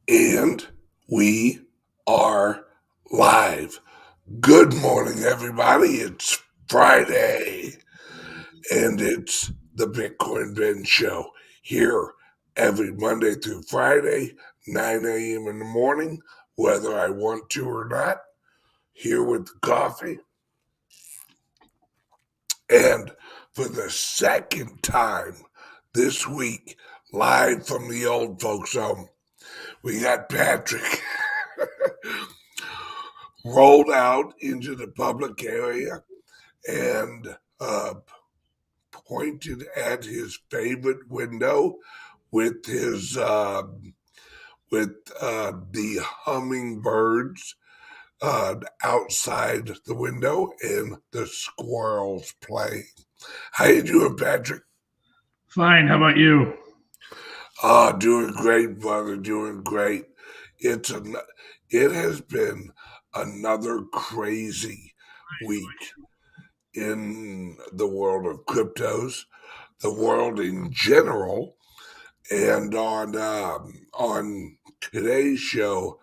And we are live. Good morning, everybody. It's Friday, and it's the Bitcoin Ben Show here every Monday through Friday, 9 a.m. in the morning, whether I want to or not, here with the coffee. And for the second time this week, live from the old folks' home, we got Patrick rolled out into the public area and pointed at his favorite window with his the hummingbirds outside the window and the squirrels playing. How you doing, Patrick? Fine. How about you? Doing great, brother. Doing great. It has been another crazy week in the world of cryptos, the world in general, and on today's show,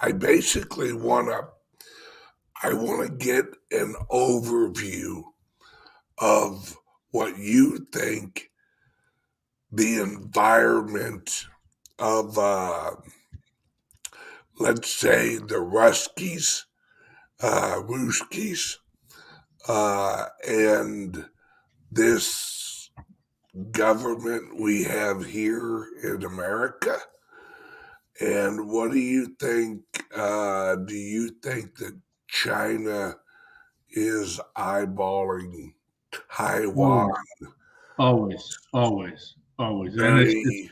I basically want to get an overview of what you think the environment of let's say the Ruskies, and this government we have here in America. And what do you think? Do you think that China is eyeballing Taiwan? Always, always, always. And it's Very.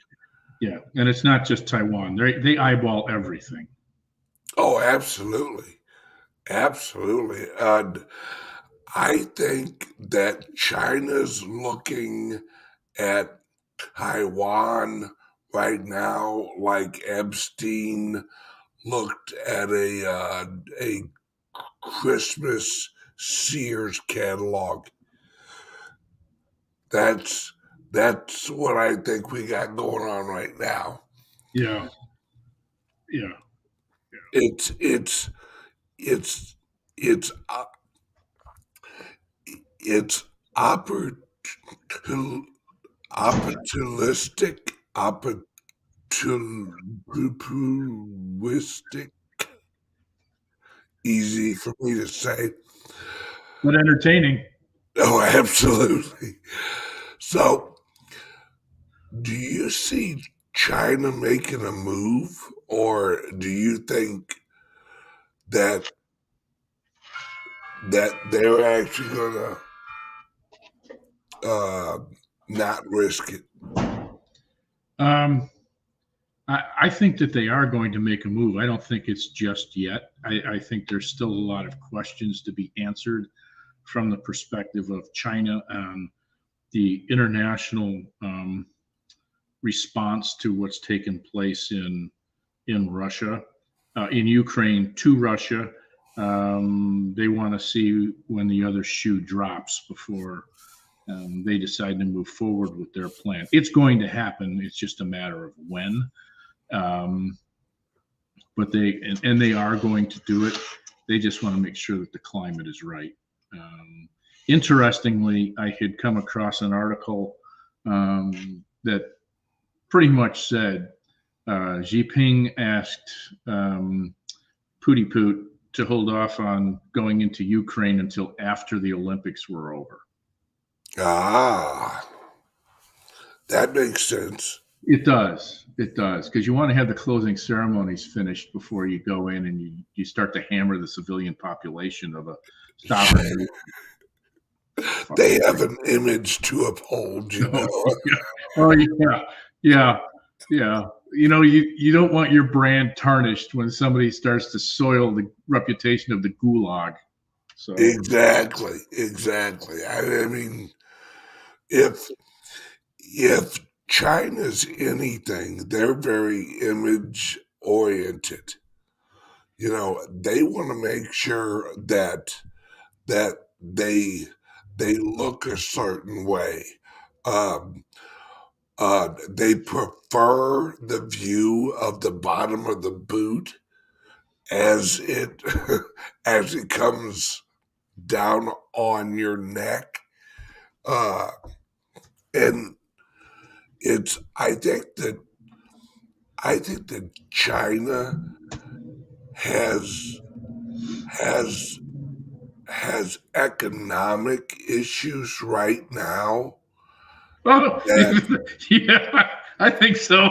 yeah, and it's not just Taiwan. They eyeball everything. Oh, absolutely, absolutely. I think that China's looking at Taiwan right now like Epstein looked at a Christmas Sears catalog. That's that's what I think we got going on right now. Yeah, yeah. It's it's it's it's uh, it's opportunistic, opportunistic, opportunistic. Easy for me to say. But entertaining. Oh, absolutely. So, do you see China making a move, or do you think that they're actually gonna uh, not risk it? Um, I think that they are going to make a move. I don't think it's just yet. I think there's still a lot of questions to be answered from the perspective of China and the international response to what's taken place in Russia, in Ukraine to Russia. They want to see when the other shoe drops before they decide to move forward with their plan. It's going to happen. It's just a matter of when. Um, but and they are going to do it. They just want to make sure that the climate is right. Um, Interestingly, I had come across an article that pretty much said Jinping asked Poot to hold off on going into Ukraine until after the Olympics were over. Ah, that makes sense. It does. It does. Because you want to have the closing ceremonies finished before you go in and you start to hammer the civilian population of a sovereign. They have an image to uphold, you know. Oh, yeah. Oh, yeah. Yeah. Yeah. You don't want your brand tarnished when somebody starts to soil the reputation of the gulag. So, Exactly, exactly. I mean, if if China's anything, they're very image oriented. You know, they want to make sure that they look a certain way. Um, They prefer the view of the bottom of the boot as it as it comes down on your neck. Uh, and it's I think that China has has has economic issues right now Oh, that yeah, I think so.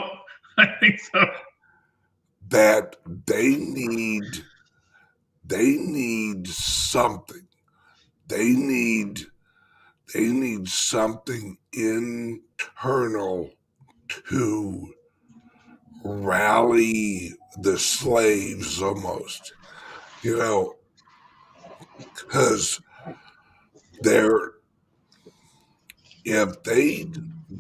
I think so. that they need something. They need they need something internal to rally the slaves almost, because they're if they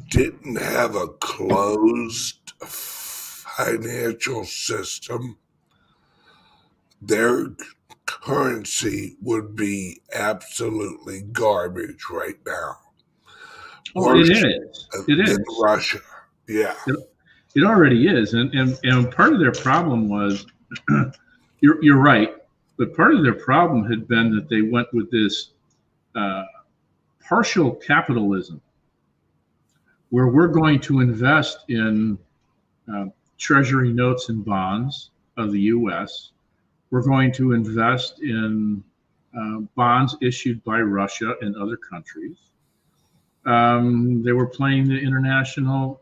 didn't have a closed financial system, their currency would be absolutely garbage right now. Oh, it Worse is. It than is. Russia. Yeah. It already is, and part of their problem was, you're right, but part of their problem had been that they went with this uh, partial capitalism, where we're going to invest in uh, treasury notes and bonds of the U.S. We're going to invest in bonds issued by Russia and other countries. They were playing the international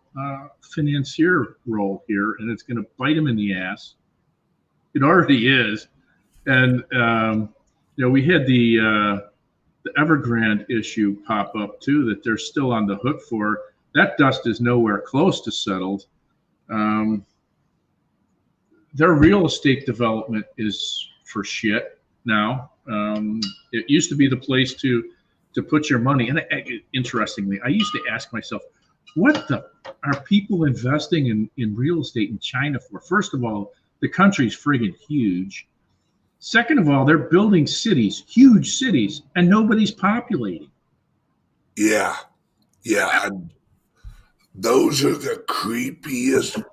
financier role here, and it's going to bite them in the ass. It already is. And we had the Evergrande issue pop up too that they're still on the hook for. That dust is nowhere close to settled. Um, their real estate development is for shit now. It used to be the place to put your money. And interestingly, I used to ask myself, what the are people investing in real estate in China for? First of all, the country's friggin' huge. Second of all, they're building cities, huge cities, and nobody's populating. Yeah. Yeah. Those are the creepiest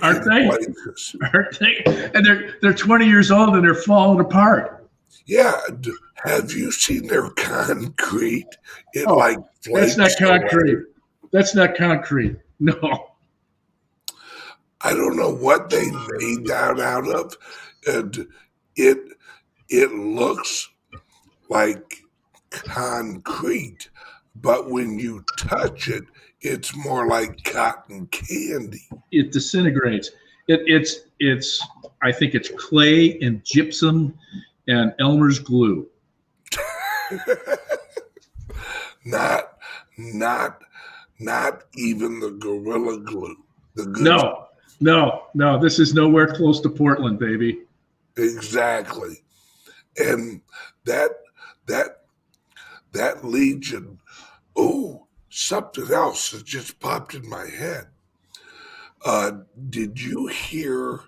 Aren't freaking they? places. Aren't they? And they're 20 years old and they're falling apart. Yeah. Have you seen their concrete? It Oh, like that's not flakes away. concrete. That's not concrete. No. I don't know what they made that out of. And it it looks like concrete, but when you touch it, it's more like cotton candy. It disintegrates. It's I think it's clay and gypsum and Elmer's glue. not not not even the gorilla glue. The good No. This is nowhere close to Portland, baby. exactly. And that that that legion, oh, something else that just popped in my head. Did you hear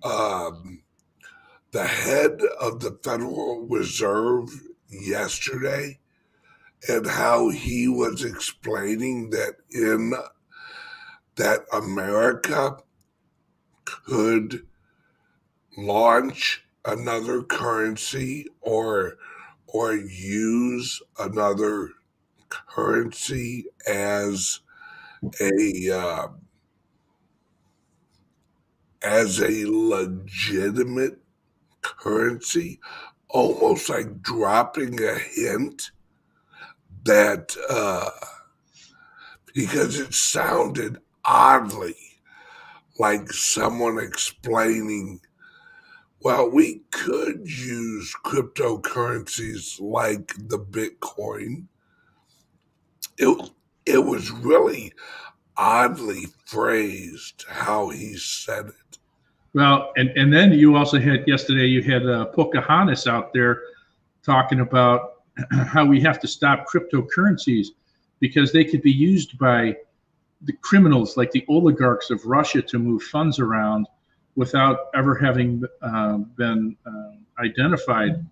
um, the head of the Federal Reserve yesterday and how he was explaining that America could launch another currency or use another currency a uh, as a legitimate currency, almost like dropping a hint that because it sounded oddly like someone explaining, well, we could use cryptocurrencies like the Bitcoin. It, it was really oddly phrased how he said it. Well, and then you also had yesterday, you had Pocahontas out there talking about how we have to stop cryptocurrencies because they could be used by the criminals like the oligarchs of Russia to move funds around without ever having been identified.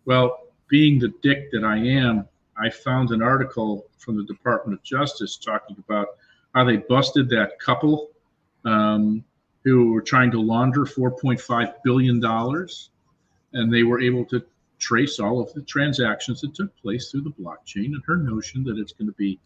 Well, being the dick that I am, I found an article from the Department of Justice talking about how they busted that couple who were trying to launder $4.5 billion, and they were able to trace all of the transactions that took place through the blockchain, and her notion that it's going to be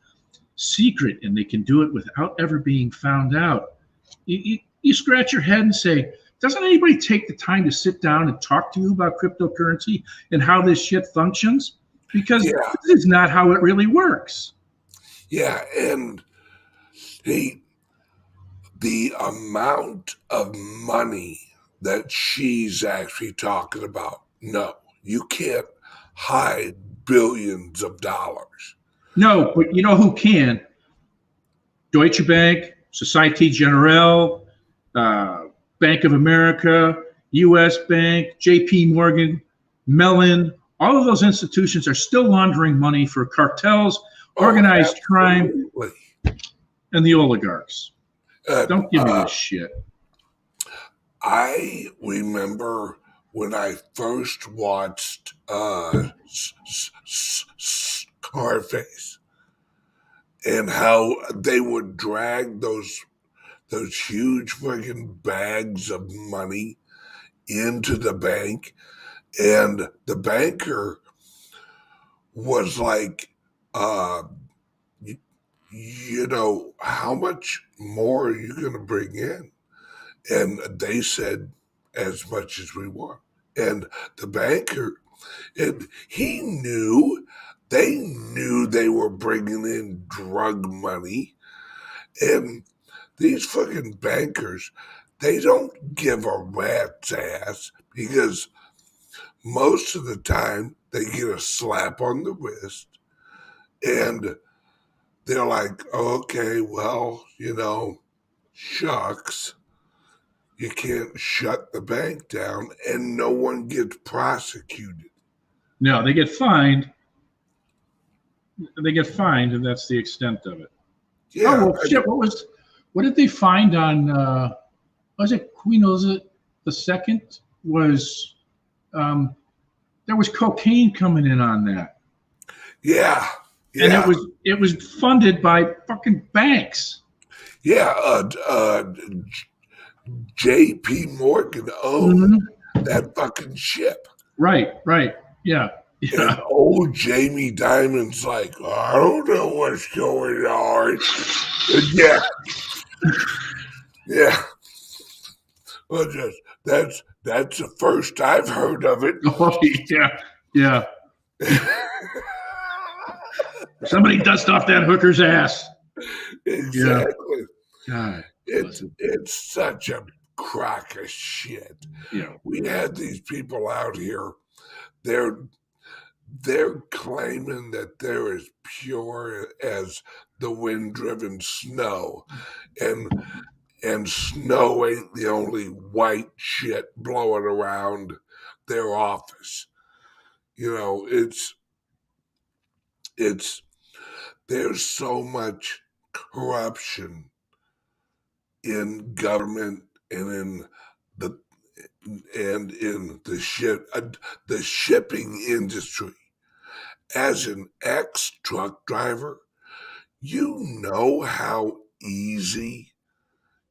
secret and they can do it without ever being found out. You scratch your head and say, doesn't anybody take the time to sit down and talk to you about cryptocurrency and how this shit functions? Because this is not how it really works. Yeah, and the amount of money that she's actually talking about, no, you can't hide billions of dollars. No, but you know who can? Deutsche Bank, Societe Generale, Bank of America, U.S. Bank, J.P. Morgan, Mellon. All of those institutions are still laundering money for cartels, organized crime, and the oligarchs. Don't give me this shit. I remember when I first watched Scarface and how they would drag those huge freaking bags of money into the bank, and the banker was like, you know, how much more are you going to bring in? And they said, as much as we want. And the banker, and they knew they were bringing in drug money. And these fucking bankers, they don't give a rat's ass, because most of the time they get a slap on the wrist and they're like, okay, well, you know, shucks, you can't shut the bank down, and no one gets prosecuted. No, they get fined. They get fined, and that's the extent of it. Yeah. Oh, well, shit, what did they find on, was it Queen Elizabeth II? Was, there was cocaine coming in on that. Yeah. And it was funded by fucking banks. Yeah. J.P. Morgan owned that fucking ship. Right. Yeah. And old Jamie Dimon's like, I don't know what's going on. Yeah. Well, that's the first I've heard of it. Oh, yeah. Somebody dust off that hooker's ass. Exactly. God, it's such a crock of shit. Yeah. We had these people out here. They're claiming that they're as pure as the wind-driven snow, and snow ain't the only white shit blowing around their office. You know, it's there's so much corruption in government and in the shipping industry. As an ex-truck driver, you know how easy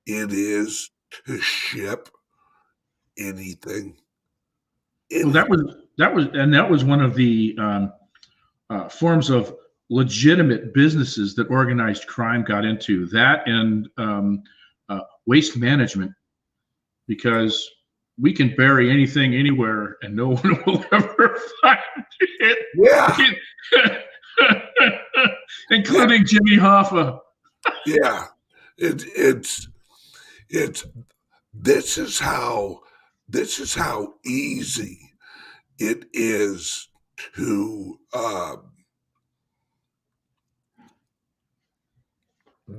it is to ship anything. Well, that was one of the forms of legitimate businesses that organized crime got into. That and waste management, because we can bury anything anywhere and no one will ever find it. Yeah. Including Jimmy Hoffa. Yeah. It's this is how easy it is to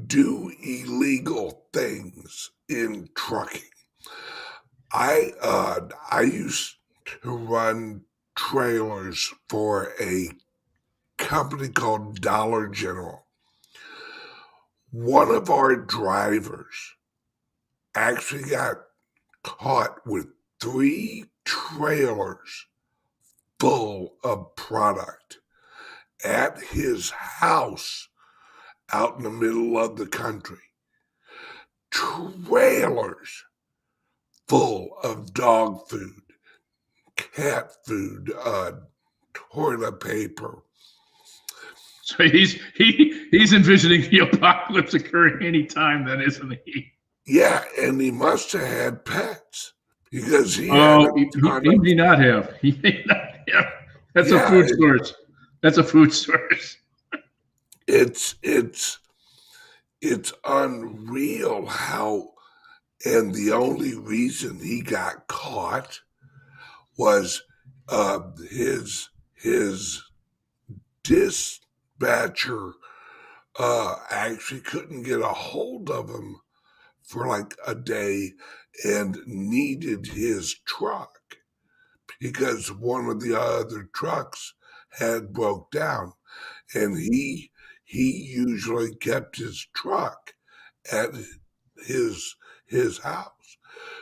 do illegal things in trucking. I used to run trailers for a company called Dollar General. One of our drivers actually got caught with 3 trailers full of product at his house out in the middle of the country. Trailers full of dog food, cat food, toilet paper. So he's envisioning the apocalypse occurring anytime then, isn't he? Yeah, and he must have had pets because he Oh, had he may not have. He may not have. That's a food source. That's a food source. It's unreal how, and the only reason he got caught was his dispatcher actually couldn't get a hold of him for like a day and needed his truck because one of the other trucks had broke down, and he usually kept his truck at his house.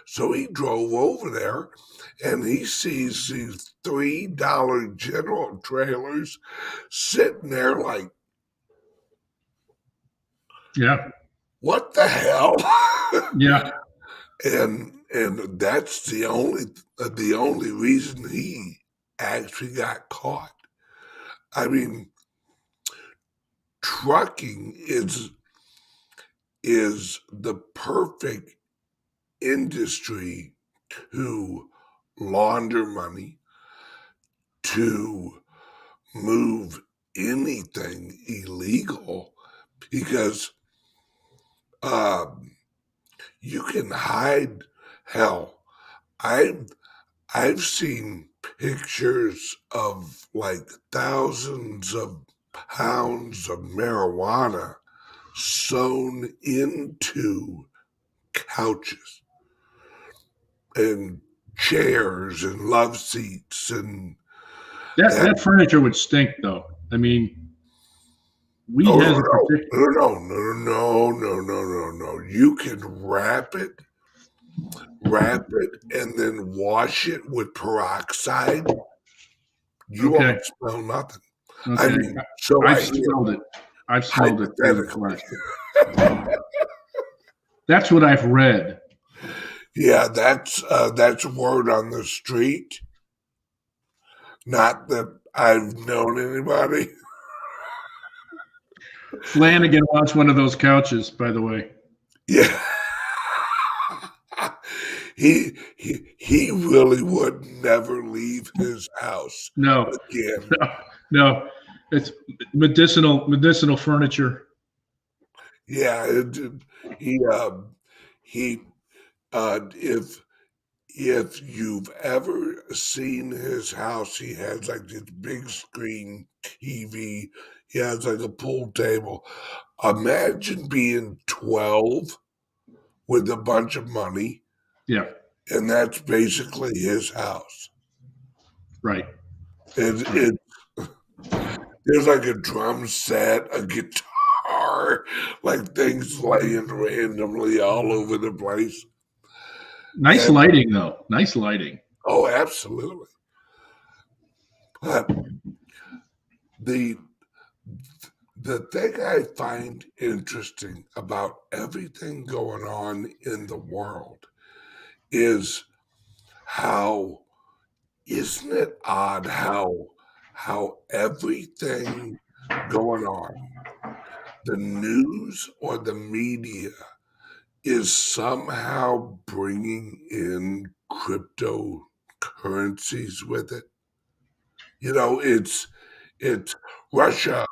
So he drove over there and he sees these $3 General trailers sitting there like, yeah, what the hell? yeah. And that's the only reason he actually got caught. I mean, trucking is the perfect industry to launder money, to move anything illegal, because you can hide. Hell, I've seen pictures of like thousands of pounds of marijuana sewn into couches and chairs and love seats, and That furniture would stink, though. I mean, we no, has no, a particular. no. You can wrap it, and then wash it with peroxide. You Okay. won't smell nothing. Okay. I mean, so I've smelled it. I've smelled it through the plastic. That's what I've read. Yeah, that's word on the street. Not that I've known anybody. Flanagan wants one of those couches, by the way. Yeah. He really would never leave his house No, again. no. It's medicinal furniture. Yeah, he if you've ever seen his house, he has like this big screen TV. He has like a pool table. Imagine being 12 with a bunch of money, Yeah, and that's basically his house. right. It there's like a drum set, a guitar, like things laying randomly all over the place. Nice And lighting, though. Nice lighting. oh, absolutely. But the the thing I find interesting about everything going on in the world is how, isn't it odd how everything going on, the news or the media, is somehow bringing in cryptocurrencies with it. You know, it's Russia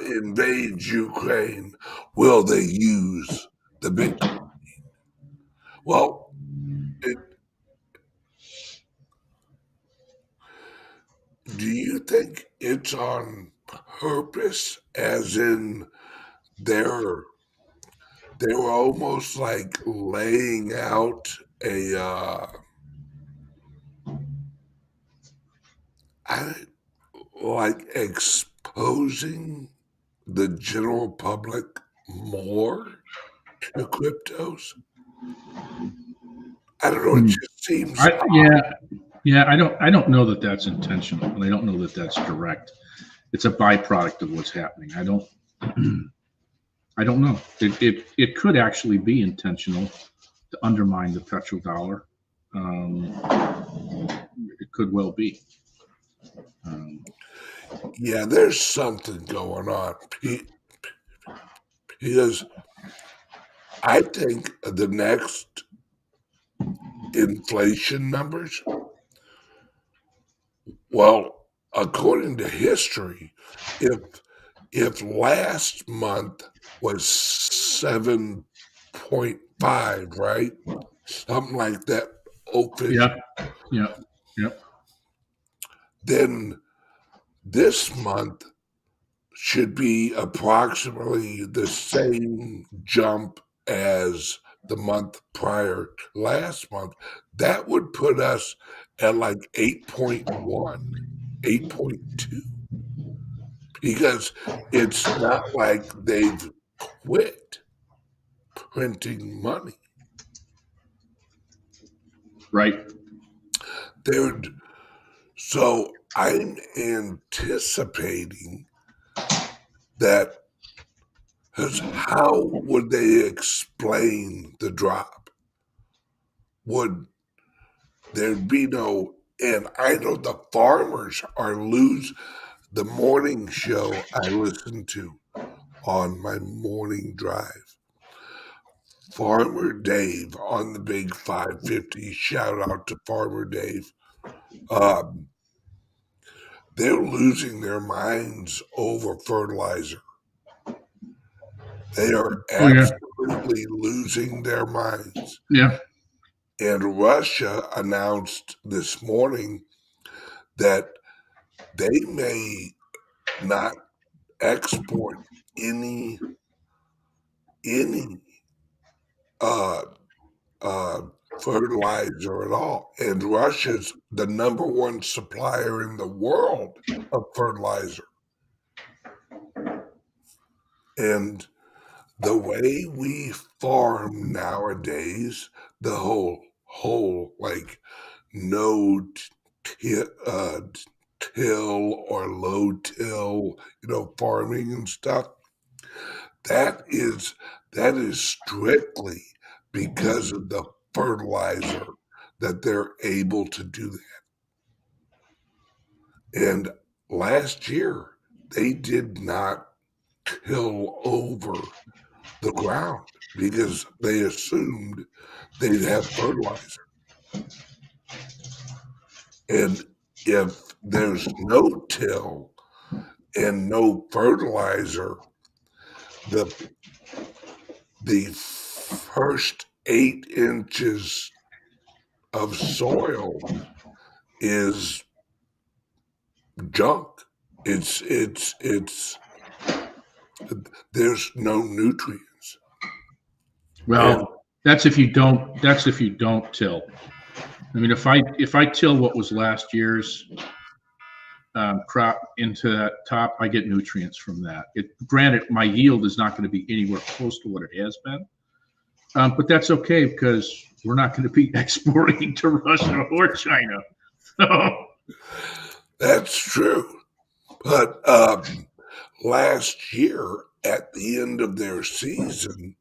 invades Ukraine. Will they use the Bitcoin? Well, it, do you think it's on purpose, as in they're were almost like laying out a like exposing the general public more to cryptos? I don't know. It just seems Yeah. I don't know that that's intentional, and I don't know that that's direct. It's a byproduct of what's happening. I don't. I don't know. It could actually be intentional to undermine the petrodollar. Um, it could well be. Um, Yeah, there's something going on. Because I think the next inflation numbers, well, according to history, if last month was 7.5, right? Something like that official. yeah, yeah, yeah. Then this month should be approximately the same jump as the month prior to last month. That would put us at like 8.1, 8.2, because it's not like they've quit printing money. Right. They're So I'm anticipating that, because how would they explain the drop? Would there be no, and I know the farmers are the morning show I listen to on my morning drive. Farmer Dave on the big 550. Shout out to Farmer Dave. Um, they're losing their minds over fertilizer. They are Oh yeah, absolutely losing their minds. yeah. And Russia announced this morning that they may not export any any uh, uh, fertilizer at all. And Russia's the number one supplier in the world of fertilizer. And the way we farm nowadays, the whole like no till or low till, farming and stuff. That is that is strictly because of the fertilizer that they're able to do that. And last year they did not till over the ground because they assumed they'd have fertilizer. And if there's no till and no fertilizer, the the first 8 inches of soil is junk. It's there's no nutrients. And Well, that's if you don't. That's if you don't till. I mean, if I till what was last year's crop into that top, I get nutrients from that. Granted, my yield is not going to be anywhere close to what it has been, but that's okay because we're not going to be exporting to Russia or China. So, that's true. But last year, at the end of their season,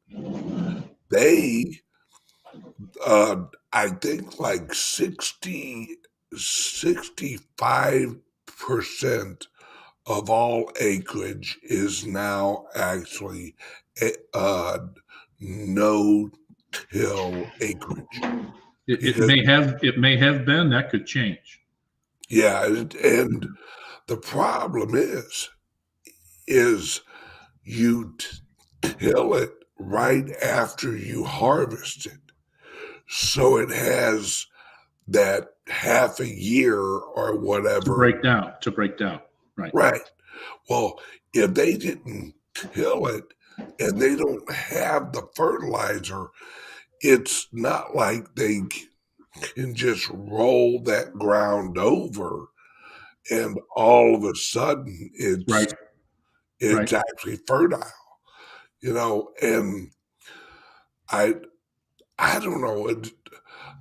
they, I think like 65% of all acreage is now actually uh, no till acreage. it Because, may have been that could change. yeah, and the problem is you till it right after you harvest it. So it has that half a year or To whatever. break down, right? Right. Well, if they didn't till it and they don't have the fertilizer, it's not like they can just roll that ground over and all of a sudden Right, it's right. actually fertile, and I I don't know,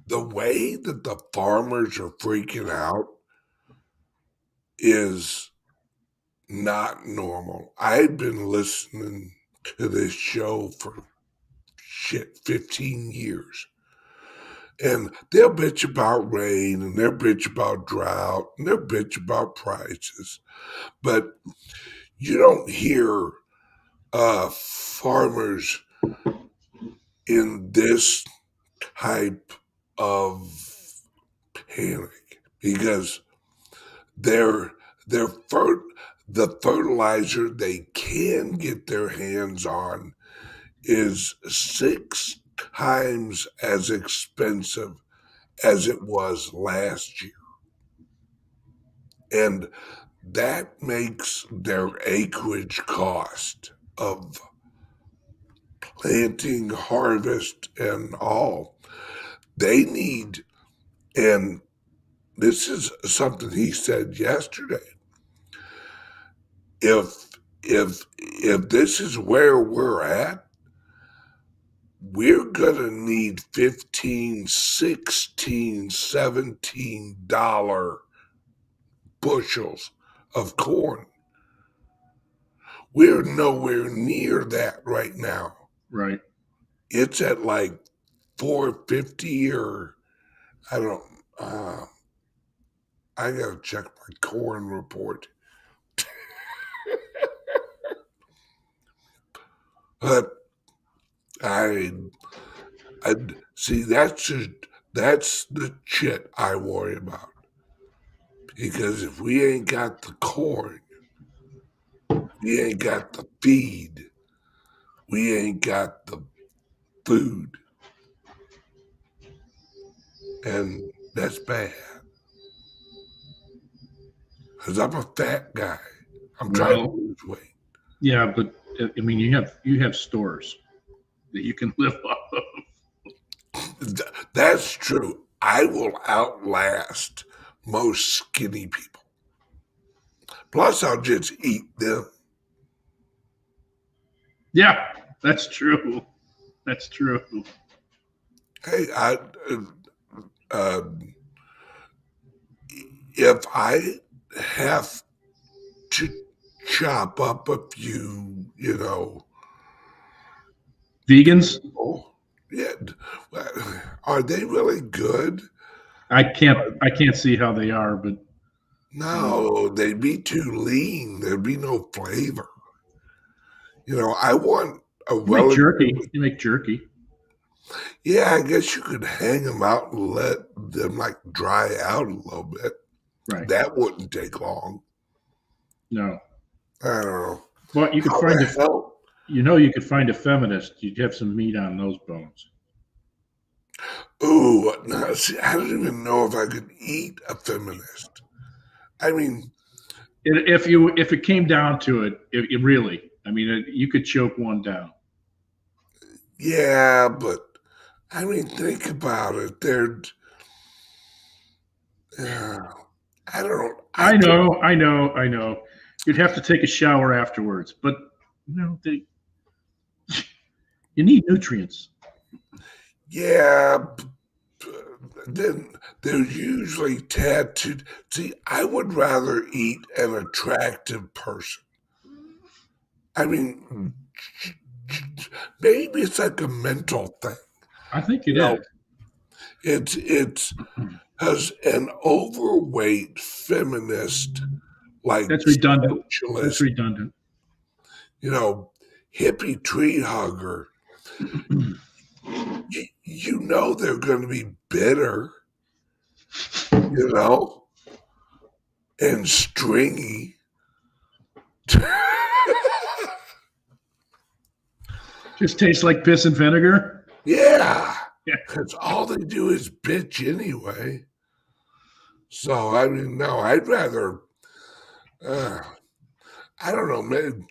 the way that the farmers are freaking out is not normal. I've been listening to this show for 15 years. And they'll bitch about rain, and they'll bitch about drought, and they'll bitch about prices. But you don't hear farmers in this type of panic because the fertilizer they can get their hands on is 6 times as expensive as it was last year. And that makes their acreage cost of planting, harvest, and all. They need, and this is something he said yesterday. If this is where we're at, we're gonna need $15, $16, $17 bushels of corn. We're nowhere near that right now. Right. It's at like 450 or I don't. I gotta check my corn report. But I see that's the shit I worry about. Because if we ain't got the corn, we ain't got the feed, we ain't got the food. And that's bad. Because I'm a fat guy. I'm trying to lose weight. Yeah, but I mean, you have stores that you can live off of. That's true. I will outlast most skinny people. Plus, I'll just eat them. Yeah, that's true. That's true. Hey, if I have to chop up a few, Vegans? Oh, yeah. Are they really good? I can't see how they are, but no, they'd be too lean. There'd be no flavor. I want a jerky. You make jerky. Yeah, I guess you could hang them out and let them like dry out a little bit. Right. That wouldn't take long. No. I don't know. Well, you could find you could find a feminist. You'd have some meat on those bones. Ooh, no, see, I don't even know if I could eat a feminist. I mean, if it came down to it, really, I mean, you could choke one down. Yeah, but I mean, think about it. I don't. I know. You'd have to take a shower afterwards, but you need nutrients. Yeah, then they're usually tattooed. See, I would rather eat an attractive person. I mean, maybe it's like a mental thing. I think it is. It's because an overweight feminist, like that's redundant. Socialist, that's redundant. Hippie tree hugger. They're going to be bitter, and stringy. Just tastes like piss and vinegar. Yeah, because all they do is bitch anyway. So I mean, no, I'd rather. I don't know, man.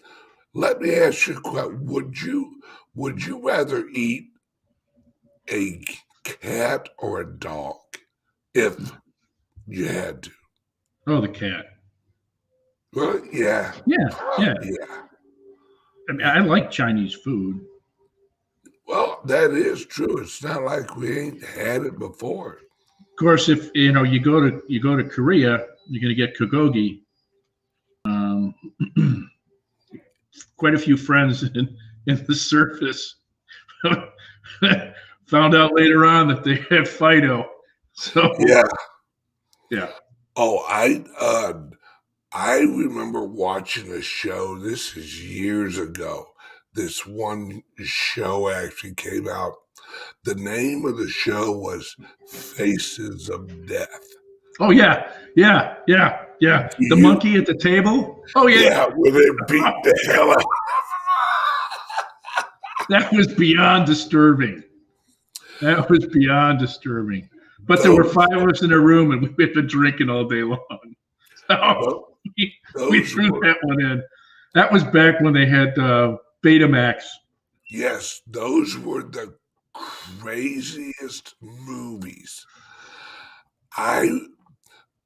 Let me ask you a question: Would you rather eat a cat or a dog if you had to? Oh, the cat. Well, yeah. Yeah. I mean, I like Chinese food. Well, that is true. It's not like we ain't had it before. Of course, if you go to Korea, you're going to get bulgogi. Quite a few friends in the surface. Found out later on that they had Fido. So Yeah. yeah. Oh, I remember watching a show. This is years ago. This one show actually came out. The name of the show was Faces of Death. Oh yeah, yeah, yeah, yeah. The You, monkey at the table. Oh yeah, yeah, where they beat the hell out. that was beyond disturbing. That was beyond disturbing. But there were Those, 5 of us in a room, and we've been drinking all day long. So we those threw were, that one in. That was back when they had Betamax. yes, those were the craziest movies. I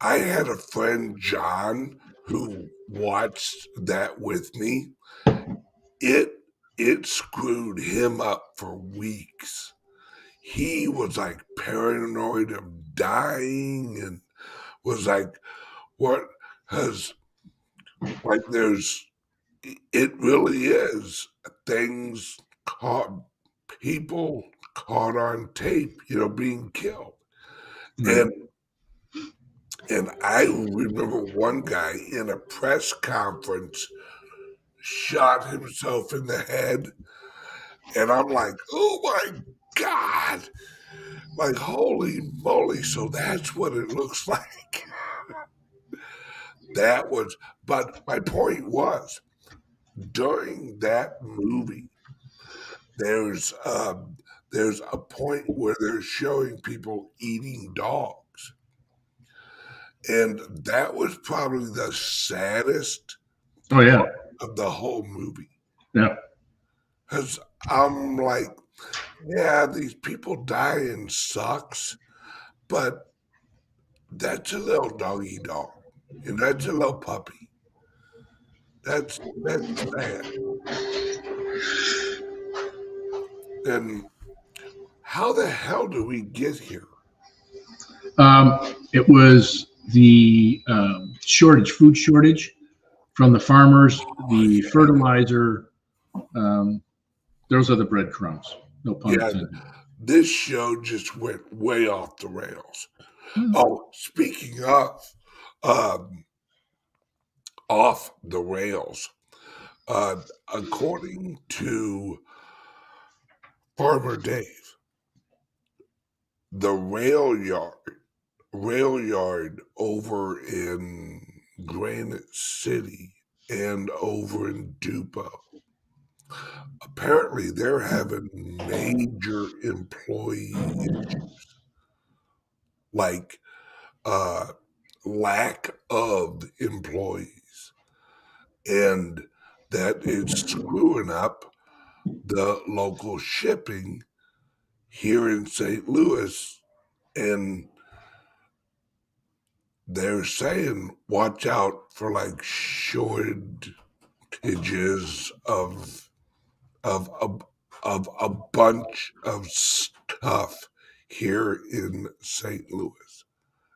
I had a friend, John, who watched that with me. It it screwed him up for weeks. He was like paranoid of dying and was like, what has, like, there's, it really is things caught, people caught on tape, being killed. Right. And I remember one guy in a press conference shot himself in the head, and I'm like, oh my God, like, holy moly. So that's what it looks like. That was, but my point was, during that movie, there's there's a point where they're showing people eating dogs, and that was probably the saddest Oh yeah, part of the whole movie. yeah. Because I'm like, yeah, these people dying sucks, but that's a little doggy dog, and that's a little puppy. That's sad. And how the hell do we get here? It was the food shortage from the farmers, the Yeah, fertilizer. Um, those are the breadcrumbs. No pun yeah, intended. this show just went way off the rails. Hmm. Oh, speaking of um, off the rails, uh, according to Farmer Dave, the rail yard over in Granite City and over in Dupo, apparently they're having major employee issues, like uh, lack of employees, and that it's screwing up the local shipping here in St. Louis. And they're saying, watch out for like shortages of a bunch of stuff here in St. Louis.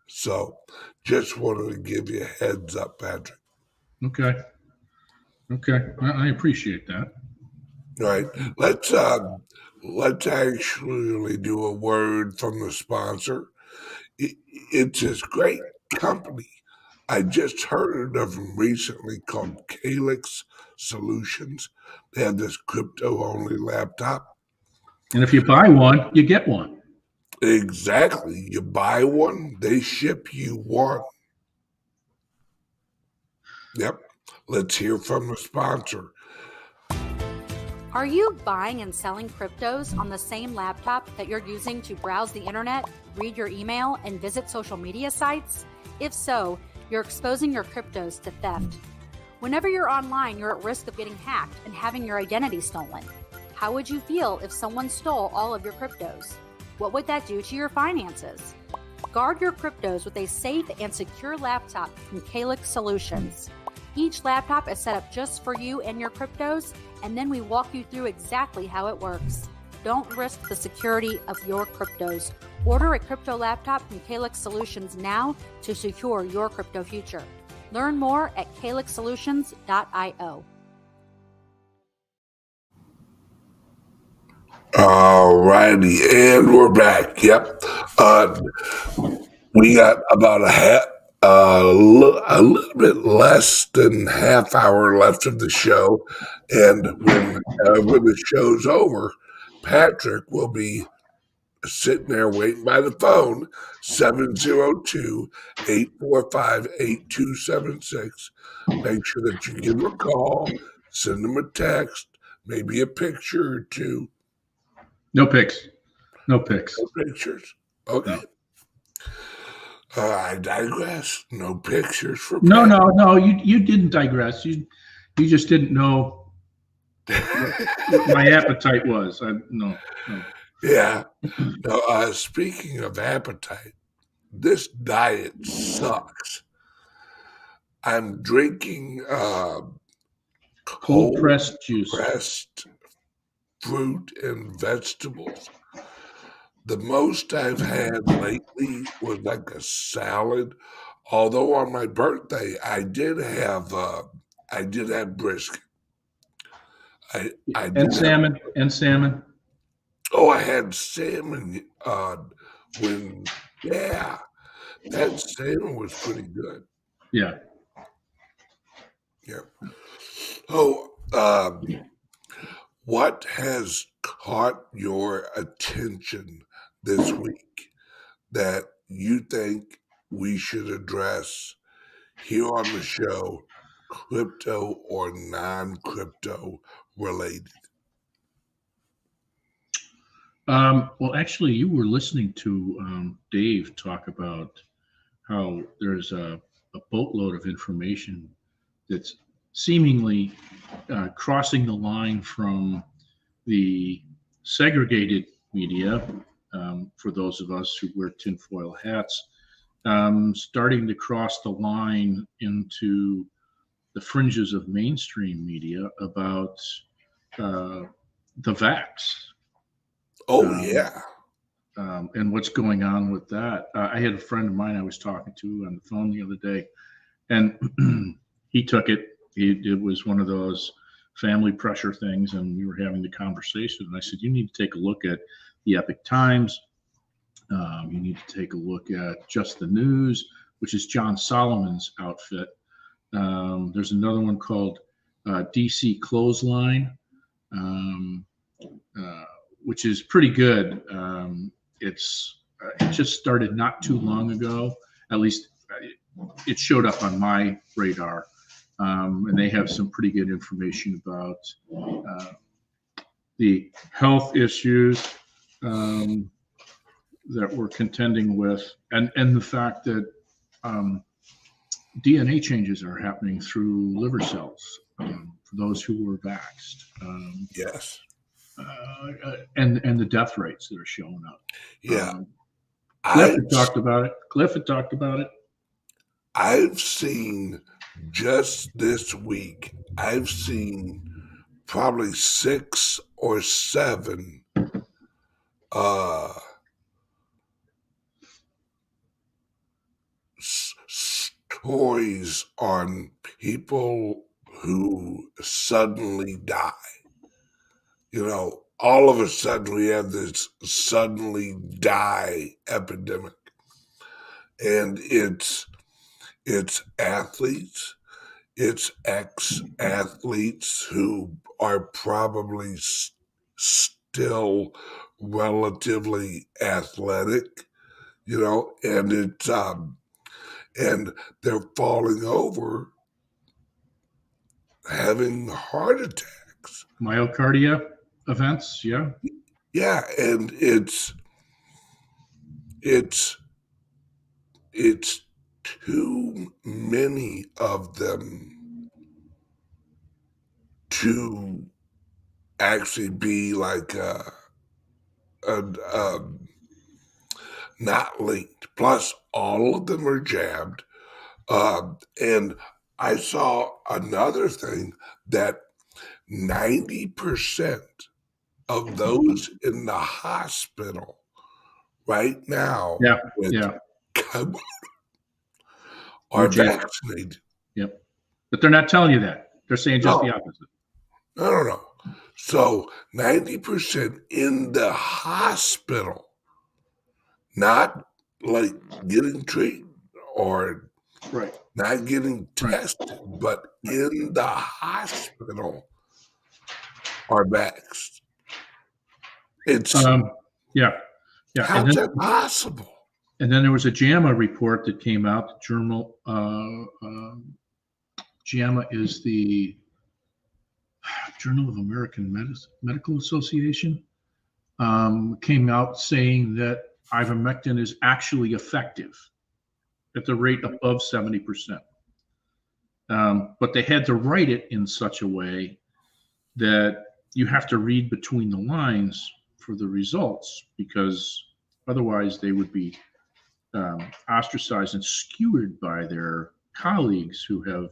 So just wanted to give you a heads up, Patrick. Okay. Okay. I appreciate that. All right. Let's actually do a word from the sponsor. It's this great company. I just heard of them recently called Calyx Solutions. They have this crypto only laptop. And if you buy one, you get one. Exactly. You buy one, they ship you one. Yep. Let's hear from the sponsor. Are you buying and selling cryptos on the same laptop that you're using to browse the internet, read your email, and visit social media sites? If so, you're exposing your cryptos to theft. Whenever you're online, you're at risk of getting hacked and having your identity stolen. How would you feel if someone stole all of your cryptos? What would that do to your finances? Guard your cryptos with a safe and secure laptop from Calyx Solutions. Each laptop is set up just for you and your cryptos, and then we walk you through exactly how it works. Don't risk the security of your cryptos. Order a crypto laptop from Calyx Solutions now to secure your crypto future. Learn more at calyxsolutions.io. All righty, and we're back. Yep. We got about a little bit less than half hour left of the show, and when the show's over, Patrick will be sitting there waiting by the phone, 702-845-8276. Make sure that you give him a call, send him a text, maybe a picture or two. No pics. No pics. No pictures. Okay. No. I digress. No pictures for No. You didn't digress. You just didn't know what my appetite was. No. Yeah. No, speaking of appetite, this diet sucks. I'm drinking Cold pressed juice. pressed fruit and vegetables. The most I've had lately was like a salad. Although on my birthday I did have brisket. I And did salmon. And salmon. I had salmon when that salmon was pretty good. Yeah. Yeah. Oh, what has caught your attention this week that you think we should address here on the show, crypto or non-crypto related? Well, actually, you were listening to Dave talk about how there's a boatload of information that's seemingly crossing the line from the segregated media, for those of us who wear tinfoil hats, starting to cross the line into the fringes of mainstream media about the vax. Oh, yeah. And what's going on with that. I had a friend of mine I was talking to on the phone the other day, and he took it. It was one of those family pressure things, and we were having the conversation. And I said, you need to take a look at the Epic Times. You need to take a look at Just the News, which is John Solomon's outfit. There's another one called DC Clothesline, which is pretty good. It just started not too long ago. At least it showed up on my radar. And they have some pretty good information about the health issues that we're contending with, and the fact that DNA changes are happening through liver cells for those who were vaxxed. Yes. And the death rates that are showing up. Yeah. Cliff had talked about it. I've seen just this week, I've seen probably 6 or 7 stories on people who suddenly die. You know, all of a sudden we have this suddenly die epidemic. And it's athletes, it's ex-athletes who are probably still relatively athletic, you know, and it's and they're falling over having heart attacks. Myocardia events, yeah. Yeah, and it's too many of them to actually be like not linked. Plus, all of them are jabbed. And I saw another thing that 90% of those in the hospital right now are vaccinated. Yep. But they're not telling you that. They're saying just the opposite. No. So 90% in the hospital, not like getting treated or Right. not getting Right. tested, but in the hospital are vaxxed. It's Yeah. how's that possible? And then there was a JAMA report that came out. The journal JAMA is the Journal of American Medical Association. Came out saying that ivermectin is actually effective at the rate above 70%. But they had to write it in such a way that you have to read between the lines for the results, because otherwise they would be ostracized and skewered by their colleagues who have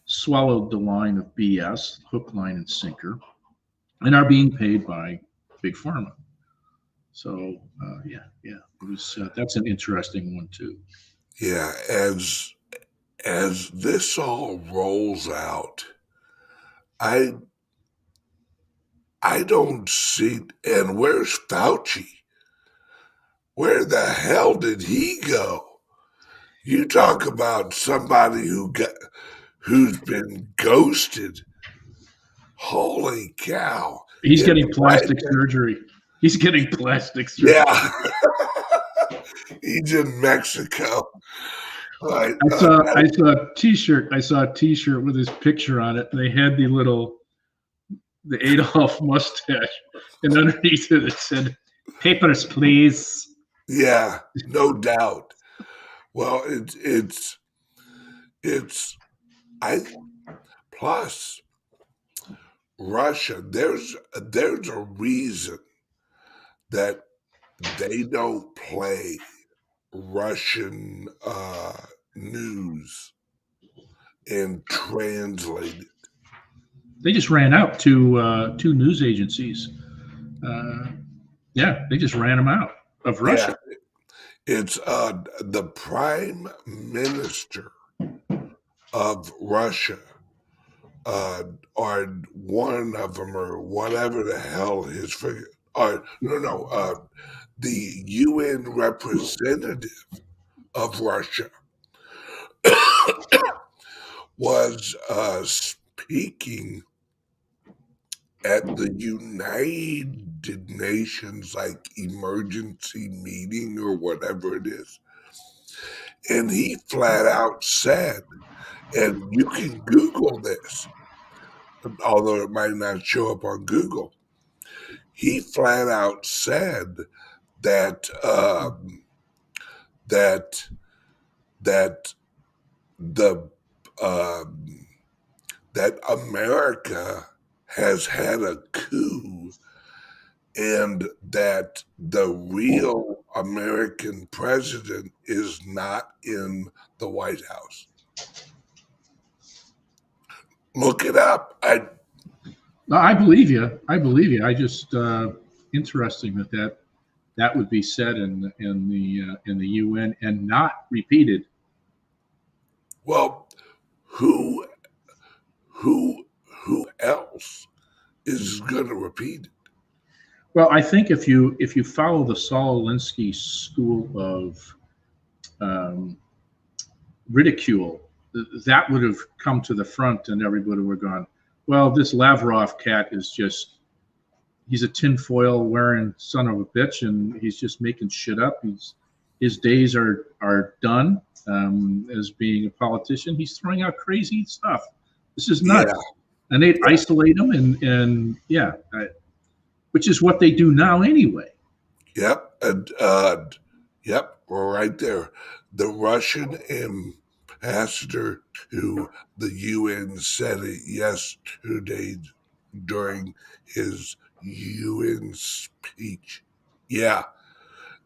swallowed the line of BS, hook, line, and sinker, and are being paid by big pharma. So it was that's an interesting one too. Yeah, as this all rolls out, I don't see. And where's Fauci? Where the hell did he go? You talk about somebody who's been ghosted. Holy cow! He's getting plastic surgery. He's getting plastic surgery. Yeah, he's in Mexico. Right. I saw a T-shirt. I saw a T-shirt with his picture on it. And they had the Adolf mustache, and underneath it said, "Papers, please." Yeah, no doubt. Well, plus Russia. There's a reason that they don't play Russian news and translate it. They just ran out to two news agencies. They just ran them out of Russia. Yeah. It's the prime minister of Russia, or one of them, or whatever the hell his figure. The UN representative of Russia was speaking at the United Nations emergency meeting or whatever it is. And he flat out said, and you can Google this, although it might not show up on Google. He flat out said that that America has had a coup, and that the real American president is not in the White House. Look it up. I believe you. I just interesting that would be said in the UN and not repeated. Well, who else is going to repeat it? Well, I think if you follow the Saul Alinsky school of ridicule, that would have come to the front, and everybody would have gone, well, this Lavrov cat he's a tinfoil wearing son of a bitch, and he's just making shit up. His days are done as being a politician. He's throwing out crazy stuff. This is nuts. Yeah. And they'd isolate him, and which is what they do now anyway. Yep. Yep. We're right there. The Russian ambassador to the UN said it yesterday during his UN speech. Yeah.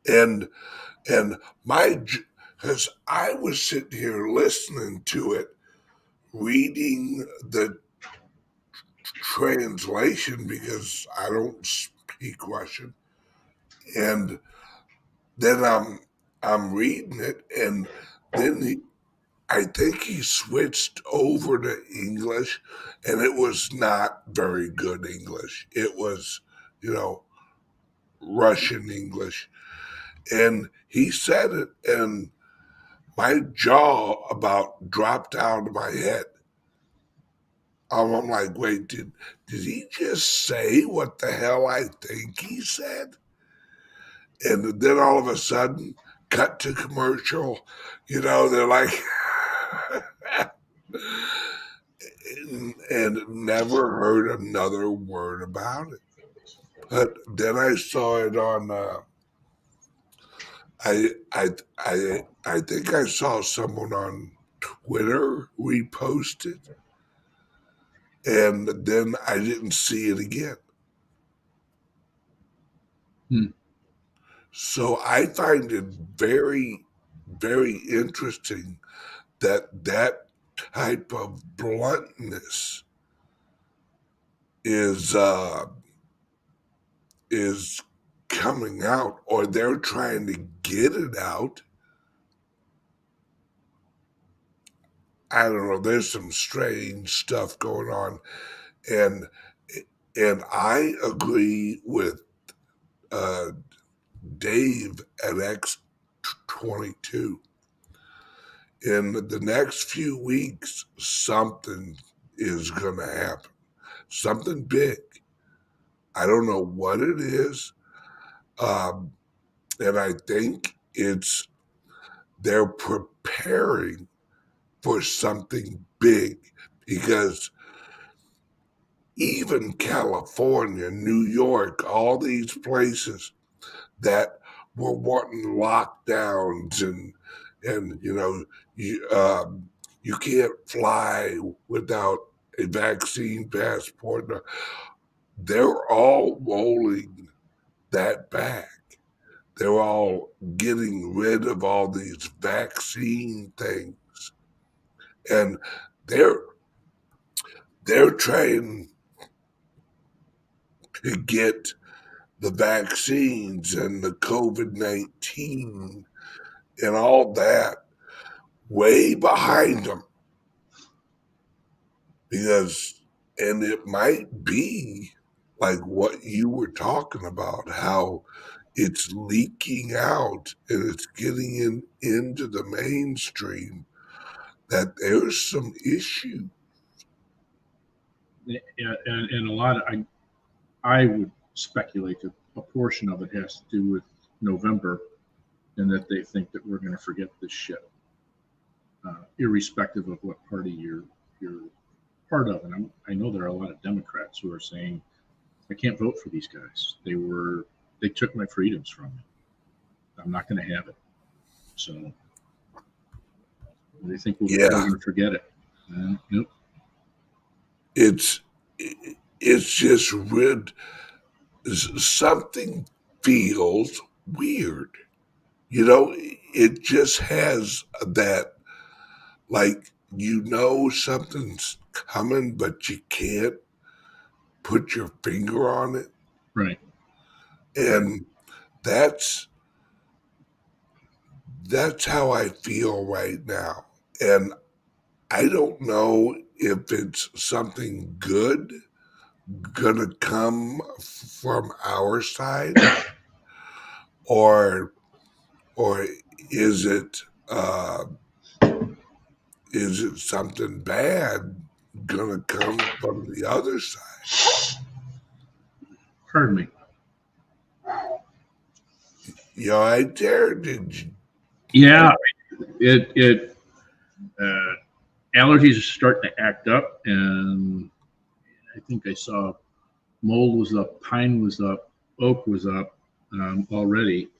And because I was sitting here listening to it, reading the translation because I don't speak Russian, and then I'm reading it, and then I think he switched over to English, and it was not very good English. It was, you know, Russian English. And he said it, and my jaw about dropped out of my head. I'm like, wait, did he just say what the hell I think he said? And then all of a sudden, cut to commercial. You know, they're like, and never heard another word about it. But then I saw it on. I think I saw someone on Twitter repost it, and then I didn't see it again. So I find it very, very interesting that that type of bluntness is coming out, or they're trying to get it out. I don't know. There's some strange stuff going on, and I agree with Dave at X22. In the next few weeks, something is going to happen. Something big. I don't know what it is. And I think they're preparing for something big, because even California, New York, all these places that were wanting lockdowns and you can't fly without a vaccine passport. They're all rolling that back. They're all getting rid of all these vaccine things, and they're trying to get the vaccines and the COVID-19 and all that way behind them, because, and it might be like what you were talking about, how it's leaking out and it's getting into the mainstream, that there's some issue. And a lot of, I would speculate that a portion of it has to do with November, and that they think that we're going to forget this shit, irrespective of what party you're part of. And I know there are a lot of Democrats who are saying, I can't vote for these guys. They took my freedoms from me. I'm not going to have it. So they think we're going to forget it. Nope. It's just weird. Something feels weird. You know, it just has that, like, you know something's coming, but you can't put your finger on it. Right. And that's how I feel right now. And I don't know if it's something good gonna come from our side, or is it something bad gonna come from the other side? Pardon me. You all right there? Did you? Yeah, it allergies are starting to act up, and I think I saw mold was up, pine was up, oak was up already.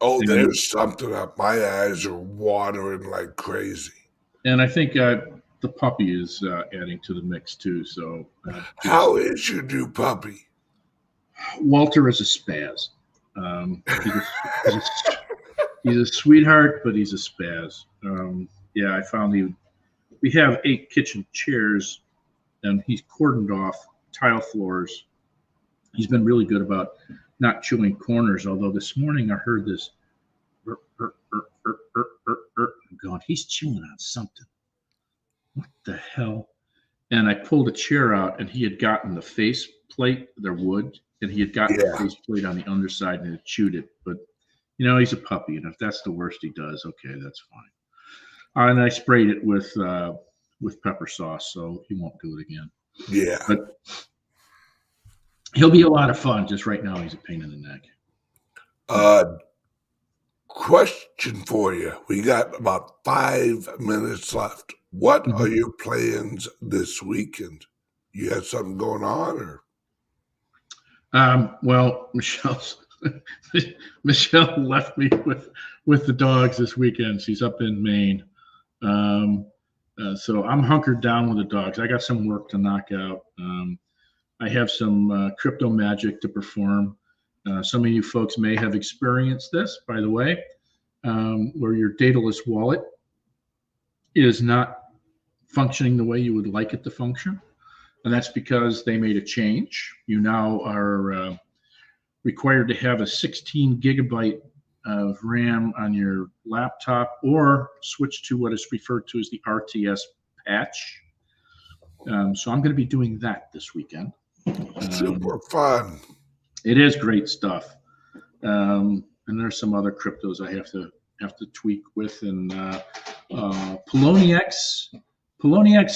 Oh, there's something up. My eyes are watering like crazy. And I think the puppy is adding to the mix too. So, how is your new puppy? Walter is a spaz. He's a sweetheart, but he's a spaz. Yeah, I found we have 8 kitchen chairs, and he's cordoned off tile floors. He's been really good about not chewing corners, although this morning I heard this. I'm going, he's chewing on something. the hell? And I pulled a chair out, and he had gotten the face plate, their wood, and he had gotten the face plate on the underside and had chewed it. But, he's a puppy, and if that's the worst he does, okay, that's fine. And I sprayed it with pepper sauce, so he won't do it again. Yeah. But he'll be a lot of fun. Just right now, he's a pain in the neck. Question for you. We got about 5 minutes left. What are your plans this weekend? You have something going on, or? Well, Michelle left me with the dogs this weekend. She's up in Maine. So I'm hunkered down with the dogs. I got some work to knock out. I have some crypto magic to perform. Some of you folks may have experienced this, by the way, where your dataless wallet is not functioning the way you would like it to function. And that's because they made a change. You now are required to have a 16 gigabyte of RAM on your laptop or switch to what is referred to as the RTS patch. So I'm going to be doing that this weekend. Super fun. It is great stuff. And there's some other cryptos I have to tweak with. And Poloniex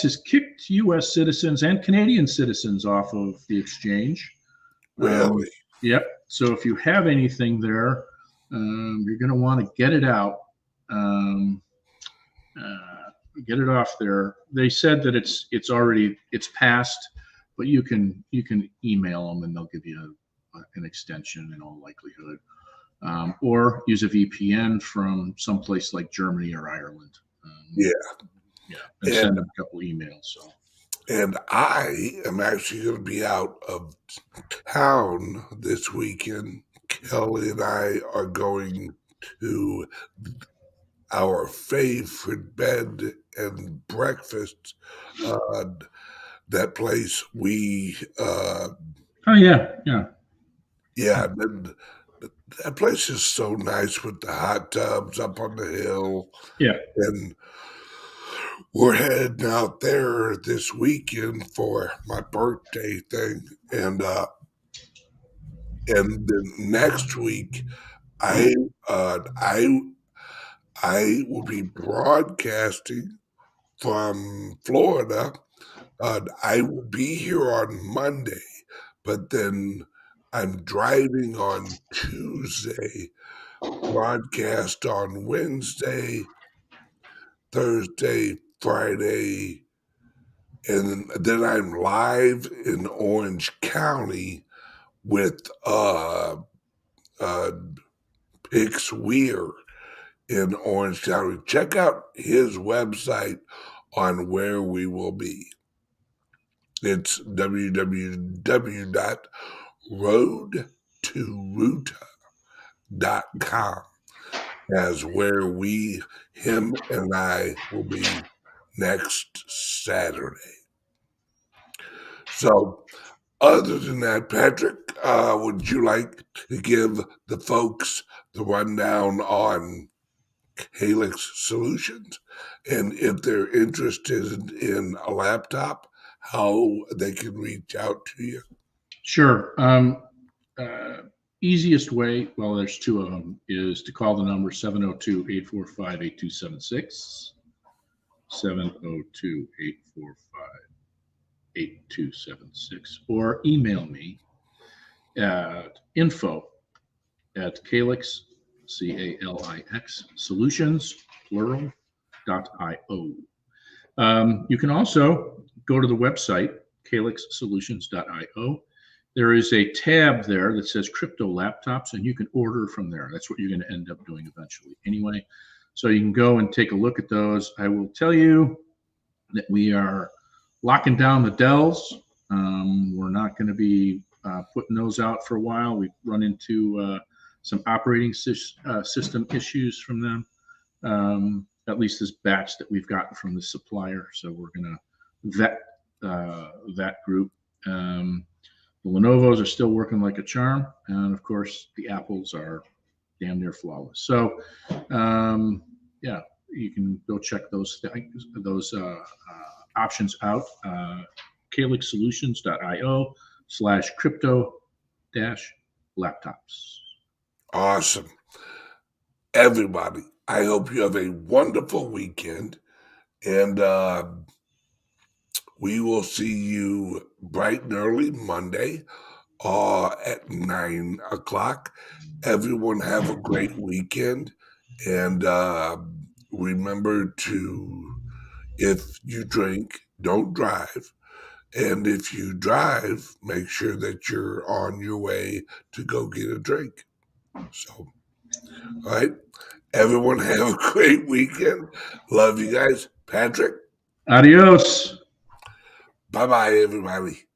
has kicked U.S. citizens and Canadian citizens off of the exchange. Really? Yep. So if you have anything there, you're going to want to get it out. Get it off there. They said that it's passed, but you can email them and they'll give you an extension in all likelihood, or use a VPN from someplace like Germany or Ireland. And send them a couple emails. So. And I am actually going to be out of town this weekend. Kelly and I are going to our favorite bed and breakfast. That place we. Yeah. That place is so nice with the hot tubs up on the hill. Yeah. And we're heading out there this weekend for my birthday thing. And then next week, I will be broadcasting from Florida. I will be here on Monday, but then I'm driving on Tuesday, broadcast on Wednesday, Thursday, Friday, and then I'm live in Orange County with Pix Weir in Orange County. Check out his website on where we will be. It's www.roadtoruta.com as where him and I will be next Saturday. So other than that, Patrick, would you like to give the folks the rundown on Calyx Solutions, and if they're interested in a laptop, how they can reach out to you? Sure. Easiest way, well, there's two of them, is to call the number 702-845-8276, 702-845-8276, or email me at info@Calyx, Calix Solutions, plural.io. You can also go to the website, calyxsolutions.io. There is a tab there that says crypto laptops, and you can order from there. That's what you're going to end up doing eventually anyway. So you can go and take a look at those. I will tell you that we are locking down the Dells. We're not going to be putting those out for a while. We've run into some operating system issues from them, at least this batch that we've gotten from the supplier. So we're going to vet that group. The Lenovo's are still working like a charm, and of course the Apples are damn near flawless. So you can go check those options out. calyxsolutions.io/crypto-laptops. Awesome. Everybody, I hope you have a wonderful weekend, and we will see you bright and early Monday at 9 o'clock. Everyone have a great weekend, and remember to, if you drink, don't drive. And if you drive, make sure that you're on your way to go get a drink. So, all right. Everyone have a great weekend. Love you guys. Patrick? Adios. Bye-bye, everybody.